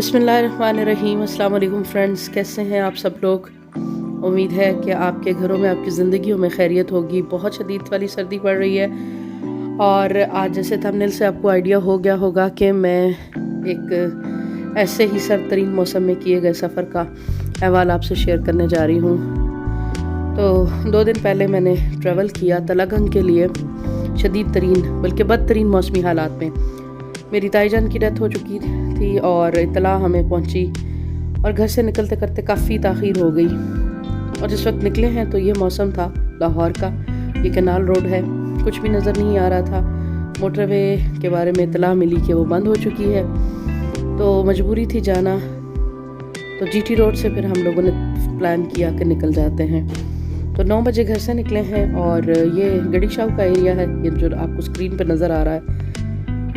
बिस्मिल्लाहिर्रहमानिर्रहीम। अस्सलाम वालेकुम फ्रेंड्स, कैसे हैं आप सब लोग। उम्मीद है कि आपके घरों में, आपकी ज़िंदगियों में खैरियत होगी। बहुत शदीद वाली सर्दी पड़ रही है और आज जैसे थंबनेल से आपको आइडिया हो गया होगा कि मैं एक ऐसे ही सर्द तरीन मौसम में किए गए सफ़र का अहवाल आपसे शेयर करने जा रही हूँ। तो 2 दिन पहले मैंने ट्रैवल किया तलागंग के लिए शदीद तरीन बल्कि बदतरीन मौसमी हालात में। मेरी ताईजान की डेथ हो चुकी थी और इत्तला हमें पहुंची और घर से निकलते करते काफ़ी ताख़ीर हो गई। और जिस वक्त निकले हैं तो ये मौसम था लाहौर का। ये कैनाल रोड है, कुछ भी नज़र नहीं आ रहा था। मोटरवे के बारे में इत्तला मिली कि वो बंद हो चुकी है, तो मजबूरी थी जाना। तो जीटी रोड से फिर हम लोगों ने प्लान किया कि निकल जाते हैं। तो 9 बजे घर से निकले हैं और ये गड़ी शाह का एरिया है, ये जो आपको स्क्रीन पर नज़र आ रहा है।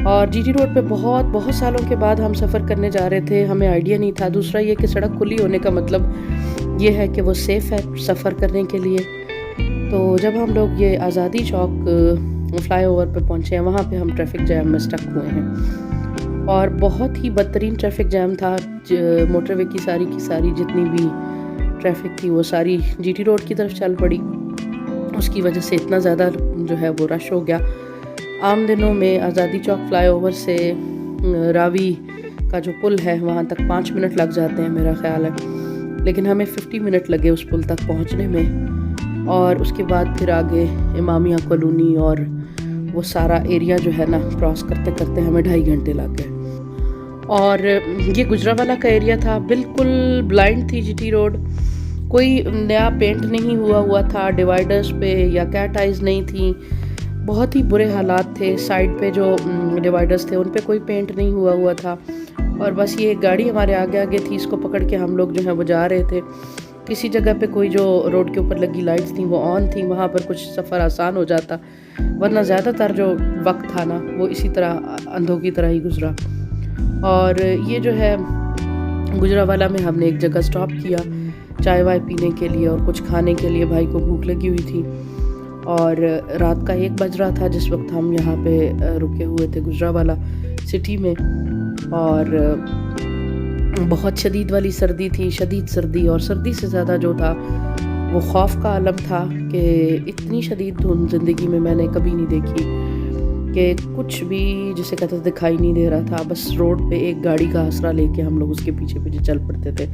और जीटी रोड पे बहुत सालों के बाद हम सफ़र करने जा रहे थे। हमें आइडिया नहीं था। दूसरा ये कि सड़क खुली होने का मतलब ये है कि वो सेफ़ है सफ़र करने के लिए। तो जब हम लोग ये आज़ादी चौक फ्लाईओवर पे पहुँचे हैं, वहाँ पे हम ट्रैफिक जैम में स्टक हुए हैं और बहुत ही बदतरीन ट्रैफिक जैम था। मोटरवे की सारी जितनी भी ट्रैफिक थी वो सारी जीटी रोड की तरफ चल पड़ी। उसकी वजह से इतना ज़्यादा जो है वो रश हो गया। आम दिनों में आज़ादी चौक फ्लाईओवर से रावी का जो पुल है वहाँ तक 5 मिनट लग जाते हैं मेरा ख़्याल है, लेकिन हमें 50 मिनट लगे उस पुल तक पहुँचने में। और उसके बाद फिर आगे इमामिया कॉलोनी और वो सारा एरिया जो है ना क्रॉस करते करते हमें 2.5 घंटे लग गए। और ये गुजरावाला का एरिया था, बिल्कुल ब्लाइंड थी जीटी रोड। कोई नया पेंट नहीं हुआ था डिवाइडर्स पे या कैट आइज़ नहीं थी। बहुत ही बुरे हालात थे। साइड पे जो डिवाइडर्स थे उन पे कोई पेंट नहीं हुआ था और बस ये गाड़ी हमारे आगे थी, इसको पकड़ के हम लोग जो है वो जा रहे थे। किसी जगह पे कोई जो रोड के ऊपर लगी लाइट्स थी वो ऑन थी, वहाँ पर कुछ सफ़र आसान हो जाता, वरना ज़्यादातर जो वक्त था ना वो इसी तरह अंधों की तरह ही गुजरा। और ये जो है गुजरावाला में हमने एक जगह स्टॉप किया चाय वाय पीने के लिए और कुछ खाने के लिए। भाई को भूख लगी हुई थी और रात का 1 बज रहा था जिस वक्त हम यहाँ पे रुके हुए थे गुजरावाला सिटी में। और बहुत शदीद वाली सर्दी थी, शदीद सर्दी। और सर्दी से ज़्यादा जो था वो खौफ का आलम था कि इतनी शदीद धुंध ज़िंदगी में मैंने कभी नहीं देखी कि कुछ भी जिसे कहते दिखाई नहीं दे रहा था। बस रोड पे एक गाड़ी का आसरा लेके हम लोग उसके पीछे पीछे चल पड़ते थे।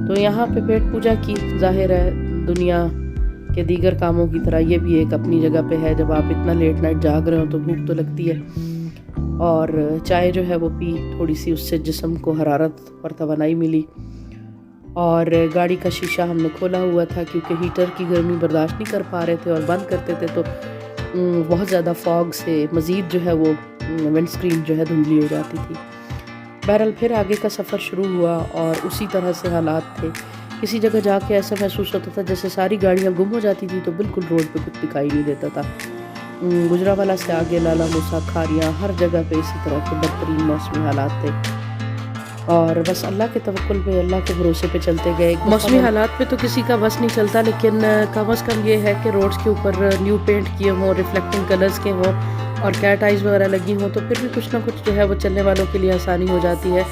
तो यहाँ पे पेट पूजा की, जाहिर है दुनिया के दीगर कामों की तरह ये भी एक अपनी जगह पे है। जब आप इतना लेट नाइट जाग रहे हो तो भूख तो लगती है। और चाय जो है वो पी, थोड़ी सी उससे जिस्म को हरारत और तवानाई मिली। और गाड़ी का शीशा हमने खोला हुआ था क्योंकि हीटर की गर्मी बर्दाश्त नहीं कर पा रहे थे और बंद करते थे तो बहुत ज़्यादा फॉग से मज़ीद जो है वो विंड स्क्रीन जो है धुंधली हो जाती थी। बहरहाल फिर आगे का सफ़र शुरू हुआ और उसी तरह से हालात थे। किसी जगह जाके ऐसा महसूस होता था जैसे सारी गाड़ियाँ गुम हो जाती थी, तो बिल्कुल रोड पे कुछ दिखाई नहीं देता था। गुजरावाला से आगे लाला मूसा, खारियाँ, हर जगह पे इसी तरह के बदतरीन मौसमी हालात थे। और बस अल्लाह के तवक्कुल पे, अल्लाह के भरोसे पे चलते गए। मौसमी हालात पे तो किसी का बस नहीं चलता, लेकिन कम अज़ कम ये है कि रोड्स के ऊपर न्यू पेंट किए हों, रिफ्लेक्टिंग कलर्स के हों और कैट आइज़ वगैरह लगी हों, तो फिर भी कुछ ना कुछ जो है वो चलने वालों के लिए आसानी हो जाती है।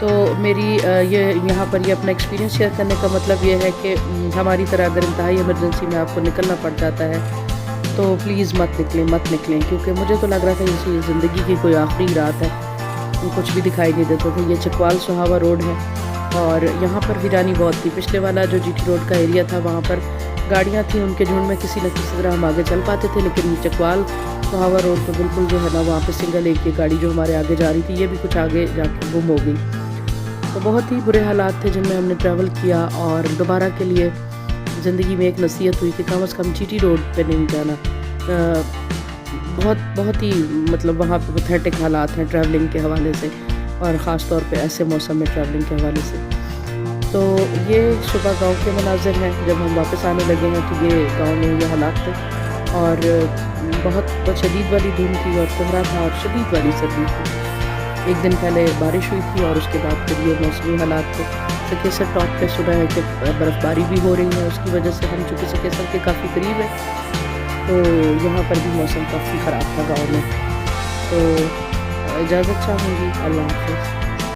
तो मेरी ये यहाँ पर ये अपना एक्सपीरियंस शेयर करने का मतलब ये है कि हमारी तरह अगर इंतहाई इमरजेंसी में आपको निकलना पड़ जाता है तो प्लीज़ मत निकलें क्योंकि मुझे तो लग रहा था जैसे ये ज़िंदगी की कोई आखिरी रात है, कुछ भी दिखाई नहीं देता था। ये चकवाल सुहावा रोड है और यहाँ पर वीरानी बहुत थी। पिछले वाला जो जीटी रोड का एरिया था वहाँ पर गाड़ियाँ थी, उनके झुंड में किसी न किसी तरह हम आगे चल पाते थे, लेकिन चकवाल सुहावा रोड तो बिल्कुल जो है ना वहाँ पर सिंगल एक ही गाड़ी जो हमारे आगे जा रही थी ये भी कुछ आगे जाकर गुम हो गई। तो बहुत ही बुरे हालात थे जिनमें हमने ट्रैवल किया और दोबारा के लिए ज़िंदगी में एक नसीहत हुई कि कम अज़ कम जीटी रोड पे नहीं जाना। बहुत ही मतलब वहाँ पे पैथेटिक हालात हैं ट्रैवलिंग के हवाले से और ख़ास तौर पे ऐसे मौसम में ट्रैवलिंग के हवाले से। तो ये सुबह गांव के मनाज़िर हैं। जब हम वापस आने लगे हैं तो ये गांव में ये हालात थे और बहुत शदीद वाली धुंध थी और कोहरा था और शदीद वाली सर्दी थी। एक दिन पहले बारिश हुई थी और उसके बाद फिर ये मौसमी हालात थे। सकेसर टॉप पे सुना है कि बर्फ़बारी भी हो रही है, उसकी वजह से हम चूँकि सकेसर के काफ़ी करीब है तो यहाँ पर भी मौसम काफ़ी ख़राब था गाँव में। तो इजाज़त चाहूँगी। अल्लाह हाफ़िज़।